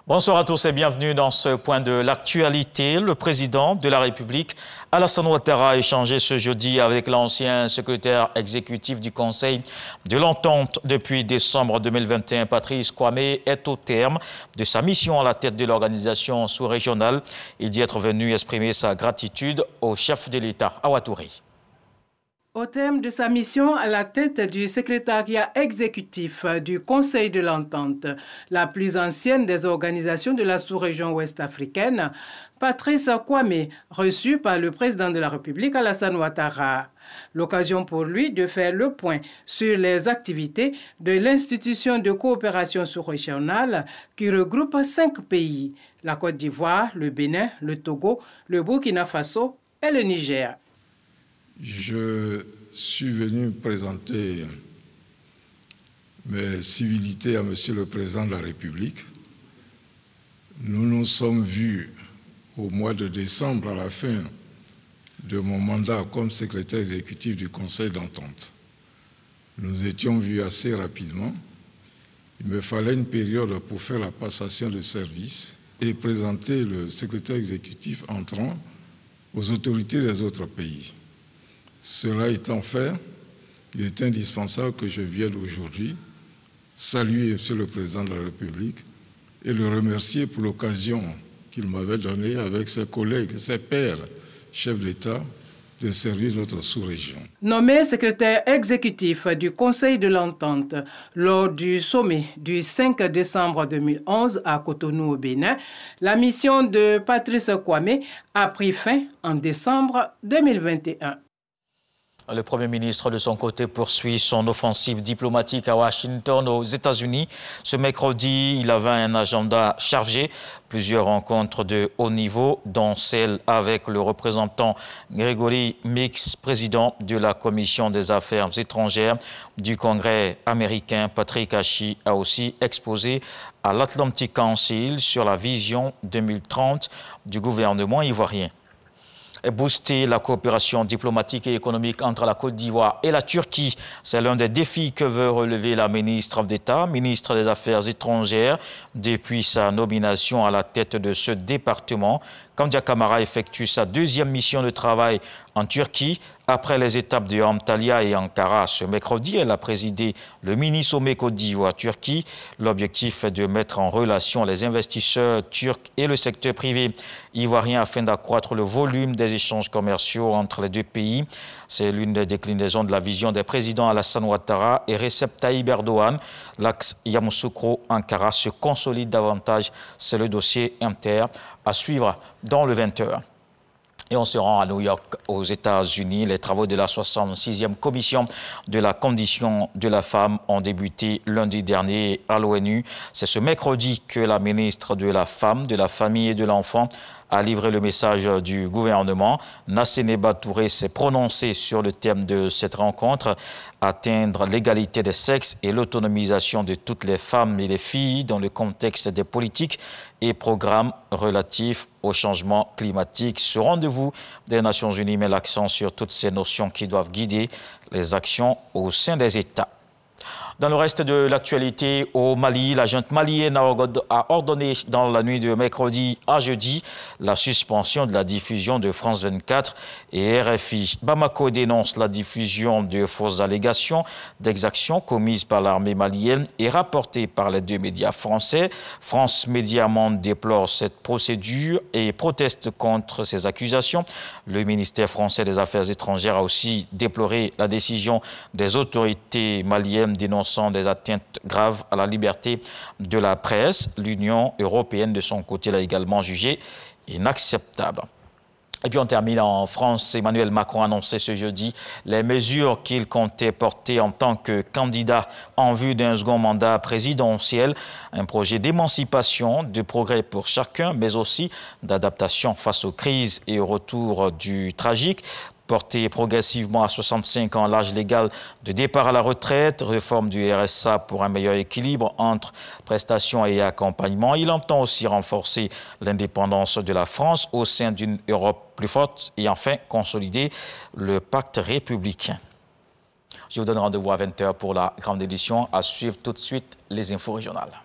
Bonsoir à tous et bienvenue dans ce point de l'actualité. Le président de la République, Alassane Ouattara, a échangé ce jeudi avec l'ancien secrétaire exécutif du Conseil de l'Entente depuis décembre 2021. Patrice Kwame est au terme de sa mission à la tête de l'organisation sous-régionale. Il dit être venu exprimer sa gratitude au chef de l'État, Awa Touré. Au terme de sa mission à la tête du secrétariat exécutif du Conseil de l'Entente, la plus ancienne des organisations de la sous-région ouest-africaine, Patrice Kwame, reçu par le président de la République Alassane Ouattara. L'occasion pour lui de faire le point sur les activités de l'institution de coopération sous-régionale qui regroupe 5 pays, la Côte d'Ivoire, le Bénin, le Togo, le Burkina Faso et le Niger. Je suis venu présenter mes civilités à Monsieur le Président de la République. Nous nous sommes vus au mois de décembre, à la fin de mon mandat comme secrétaire exécutif du Conseil d'Entente. Nous étions vus assez rapidement. Il me fallait une période pour faire la passation de service et présenter le secrétaire exécutif entrant aux autorités des autres pays. Cela étant fait, il est indispensable que je vienne aujourd'hui saluer M. le Président de la République et le remercier pour l'occasion qu'il m'avait donnée avec ses collègues, ses pairs, chefs d'État, de servir notre sous-région. Nommé secrétaire exécutif du Conseil de l'Entente lors du sommet du 5 décembre 2011 à Cotonou au Bénin, la mission de Patrice Kwame a pris fin en décembre 2021. Le Premier ministre, de son côté, poursuit son offensive diplomatique à Washington, aux États-Unis. Ce mercredi, il avait un agenda chargé. Plusieurs rencontres de haut niveau, dont celle avec le représentant Gregory Meeks, président de la Commission des Affaires étrangères du Congrès américain. Patrick Hachi a aussi exposé à l'Atlantic Council sur la vision 2030 du gouvernement ivoirien. Et booster la coopération diplomatique et économique entre la Côte d'Ivoire et la Turquie. C'est l'un des défis que veut relever la ministre d'État, ministre des Affaires étrangères, depuis sa nomination à la tête de ce département. Kandia Camara effectue sa deuxième mission de travail en Turquie. Après les étapes de Antalya et Ankara ce mercredi, elle a présidé le mini-sommet Côte d'Ivoire-Turquie. L'objectif est de mettre en relation les investisseurs turcs et le secteur privé ivoirien afin d'accroître le volume des échanges commerciaux entre les deux pays. C'est l'une des déclinaisons de la vision des présidents Alassane Ouattara et Recep Tayyip Erdogan. L'axe Yamoussoukro-Ankara se consolide davantage. C'est le dossier inter à suivre dans le 20h. Et on se rend à New York, aux États-Unis. Les travaux de la 66e commission de la condition de la femme ont débuté lundi dernier à l'ONU. C'est ce mercredi que la ministre de la Femme, de la Famille et de l'Enfant a livré le message du gouvernement. Nasseneba Touré s'est prononcé sur le thème de cette rencontre, atteindre l'égalité des sexes et l'autonomisation de toutes les femmes et les filles dans le contexte des politiques et programmes relatifs au changement climatique. Ce rendez-vous des Nations Unies met l'accent sur toutes ces notions qui doivent guider les actions au sein des États. Dans le reste de l'actualité, au Mali, la junte malienne a ordonné dans la nuit de mercredi à jeudi la suspension de la diffusion de France 24 et RFI. Bamako dénonce la diffusion de fausses allégations d'exactions commises par l'armée malienne et rapportées par les deux médias français. France Média Monde déplore cette procédure et proteste contre ces accusations. Le ministère français des Affaires étrangères a aussi déploré la décision des autorités maliennes dénonçant des atteintes graves à la liberté de la presse. L'Union européenne, de son côté, l'a également jugé inacceptable. Et puis on termine en France. Emmanuel Macron a annoncé ce jeudi les mesures qu'il comptait porter en tant que candidat en vue d'un second mandat présidentiel. Un projet d'émancipation, de progrès pour chacun, mais aussi d'adaptation face aux crises et au retour du tragique. Porter progressivement à 65 ans l'âge légal de départ à la retraite, réforme du RSA pour un meilleur équilibre entre prestations et accompagnement. Il entend aussi renforcer l'indépendance de la France au sein d'une Europe plus forte et enfin consolider le pacte républicain. Je vous donne rendez-vous à 20h pour la grande édition. À suivre tout de suite les infos régionales.